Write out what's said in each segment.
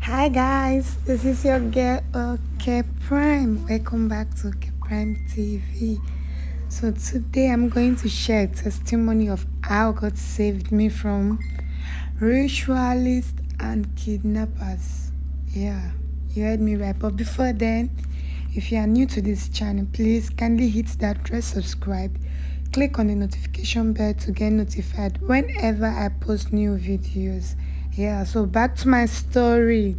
Hi guys, this is your girl OK Prime. Welcome back to OK Prime TV. So today I'm going to share a testimony of how God saved me from ritualists and kidnappers. Yeah, you heard me right. But before then, if you are new to this channel, please kindly hit that red subscribe. Click on the notification bell to get notified whenever I post new videos. Yeah, so back to my story.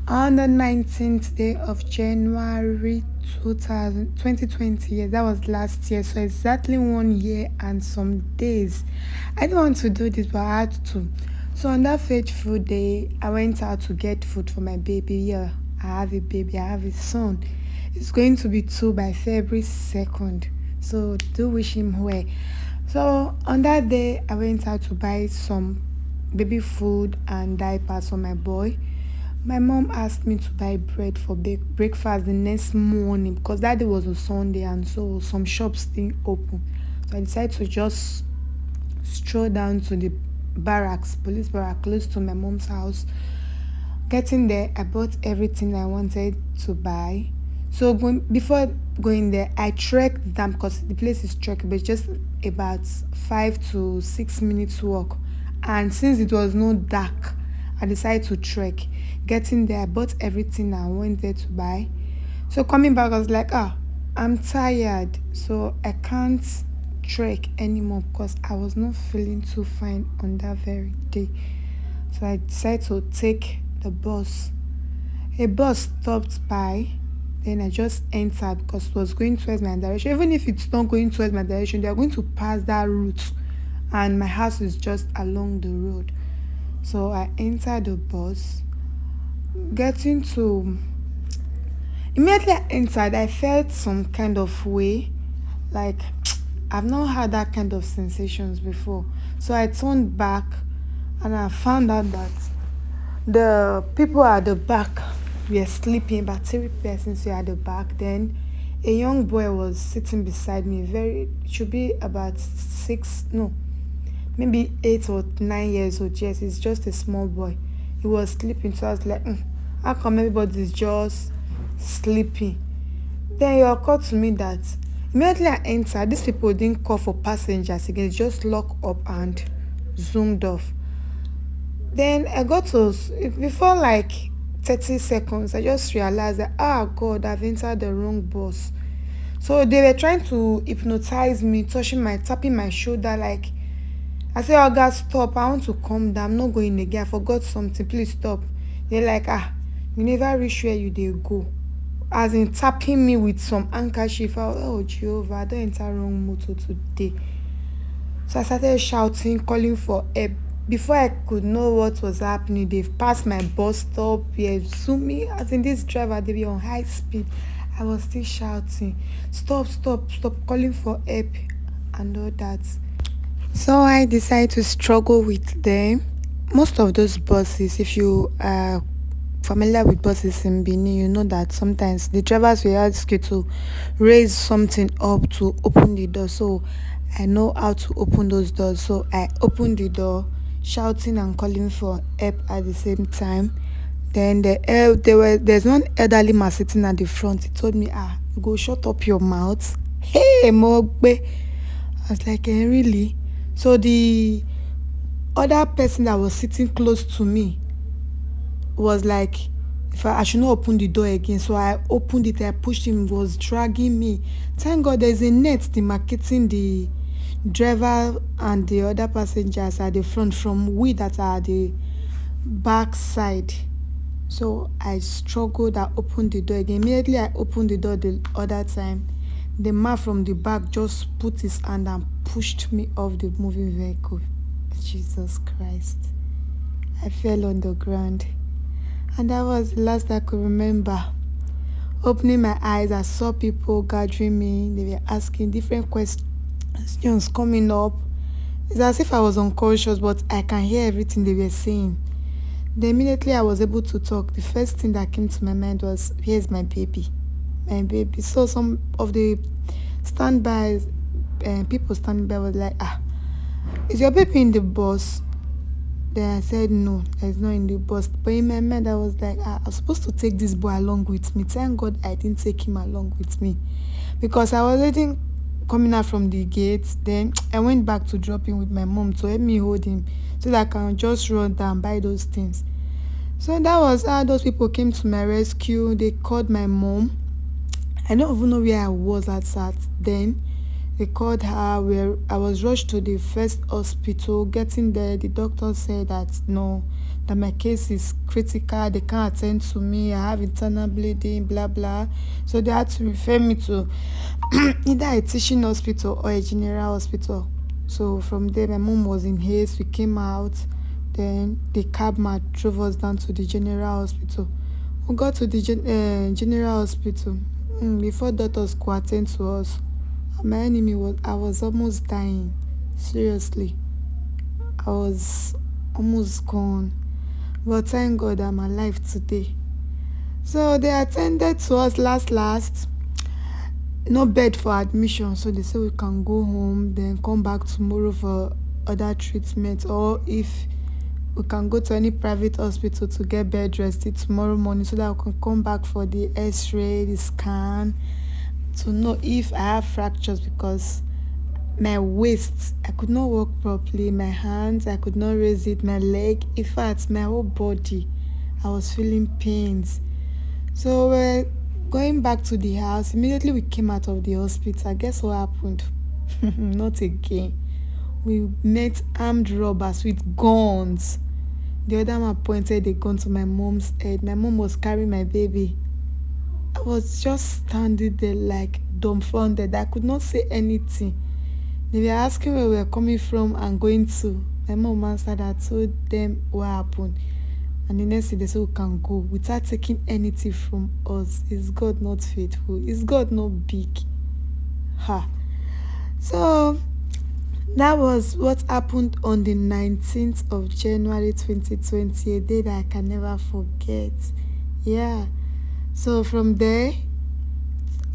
On the 19th day of January 2020, yeah, that was last year, so exactly 1 year and some days. I didn't want to do this, but I had to. So on that fateful day, I went out to get food for my baby. Yeah, I have a baby, I have a son. It's going to be 2 by February 2nd. So do wish him well. So on that day, I went out to buy some baby food and diapers for my boy. My mom asked me to buy bread for breakfast the next morning because that day was a Sunday and so some shops didn't open. So I decided to just stroll down to the barracks, police barrack close to my mom's house. Getting there, I bought everything I wanted to buy. So before going there, I trekked down because the place is trekkable. It's just about 5 to 6 minutes walk. And since it was not dark, I decided to trek. Getting there, I bought everything I wanted to buy. So coming back, I was like, I'm tired. So I can't trek anymore because I was not feeling too fine on that very day. So I decided to take the bus. A bus stopped by. Then I just entered because it was going towards my direction. Even if it's not going towards my direction, they are going to pass that route. And my house is just along the road. So I entered the bus. Getting to Immediately I entered, I felt some kind of way. Like I've not had that kind of sensations before. So I turned back and I found out that the people at the back were sleeping. About 3 persons were at the back. Then a young boy was sitting beside me. It should be about six, no, maybe 8 or 9 years old. Yes, it's just a small boy. He was sleeping, so I was like, how come everybody's just sleeping? Then it occurred to me that immediately I entered, these people didn't call for passengers again, just locked up and zoomed off. Then I got to, before like 30 seconds, I just realized that, God, I've entered the wrong bus. So they were trying to hypnotize me, tapping my shoulder. Like, I said, oh, God, stop. I want to calm down. I'm not going again. I forgot something. Please stop. They're like, you never reach where you they go. As in tapping me with some handkerchief. Oh, Jehovah, I don't enter wrong motor today. So I started shouting, calling for help. Before I could know what was happening, they've passed my bus stop. They're zooming. As in this driver, they were on high speed. I was still shouting, stop, stop, stop, calling for help and all that. So I decided to struggle with them. Most of those buses, if you are familiar with buses in Benin, you know that sometimes the drivers will ask you to raise something up to open the door. So I know how to open those doors. So I opened the door, shouting and calling for help at the same time. Then there's one elderly man sitting at the front. He told me, you go shut up your mouth. Hey, Mogbe. I was like, really? So the other person that was sitting close to me was like, if I should not open the door again. So I opened it, I pushed him, was dragging me. Thank God there's a net demarcating the driver and the other passengers at the front from we that are at the back side. So I struggled, I opened the door again. Immediately I opened the door the other time, the man from the back just put his hand and pushed me off the moving vehicle. Jesus Christ. I fell on the ground. And that was the last I could remember. Opening my eyes, I saw people gathering me. They were asking different questions coming up. It's as if I was unconscious, but I can hear everything they were saying. Then immediately I was able to talk. The first thing that came to my mind was, here's my baby. My baby. So some of the people standing by was like, is your baby in the bus? Then I said no, it's not in the bus. But in my mind, I was like, I was supposed to take this boy along with me. Thank God I didn't take him along with me because I was waiting coming out from the gate. Then I went back to drop him with my mom to help me hold him so that I can just run down buy those things. So that was how those people came to my rescue. They called my mom. I don't even know where I was at then. They called her. Where I was rushed to the first hospital. Getting there, the doctor said that no, that my case is critical. They can't attend to me. I have internal bleeding, blah blah. So they had to refer me to either a teaching hospital or a general hospital. So from there, my mom was in haste. We came out. Then the cabman drove us down to the general hospital. We got to the general hospital. Before doctors could attend to us, my enemy was I was almost dying. Seriously, I was almost gone. But thank God I'm alive today. So they attended to us last. No bed for admission, so they said we can go home, then come back tomorrow for other treatment, or if we can go to any private hospital to get bed rested tomorrow morning so that we can come back for the x-ray, the scan, to know if I have fractures because my waist, I could not walk properly, my hands, I could not raise it, my leg, in fact, my whole body, I was feeling pains. So we're going back to the house. Immediately we came out of the hospital. Guess what happened? Not again. We met armed robbers with guns. The other man pointed a gun to my mom's head. My mom was carrying my baby. I was just standing there like dumbfounded. I could not say anything. They were asking where we were coming from and going to. My mom answered. I told them what happened. And the next day they said we can go without taking anything from us. Is God not faithful? Is God not big? Ha. So that was what happened on the 19th of January 2020, a day that I can never forget. Yeah. So from there,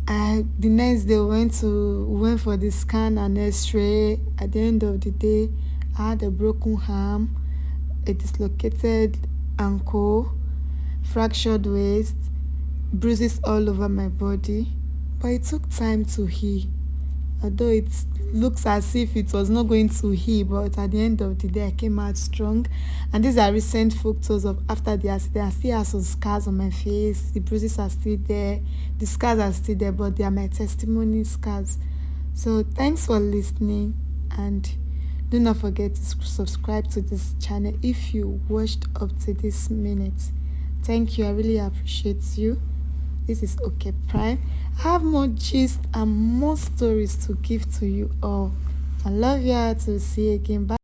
the next day we went for the scan and x-ray. At the end of the day, I had a broken arm, a dislocated ankle, fractured waist, bruises all over my body. But it took time to heal. Although it looks as if it was not going to heal, but at the end of the day, I came out strong. And these are recent photos of after the accident. I still have some scars on my face. The bruises are still there. The scars are still there, but they are my testimony scars. So thanks for listening, and do not forget to subscribe to this channel if you watched up to this minute. Thank you. I really appreciate you. This is OK Prime. I have more gist and more stories to give to you all. I love you all. To see you again. Bye.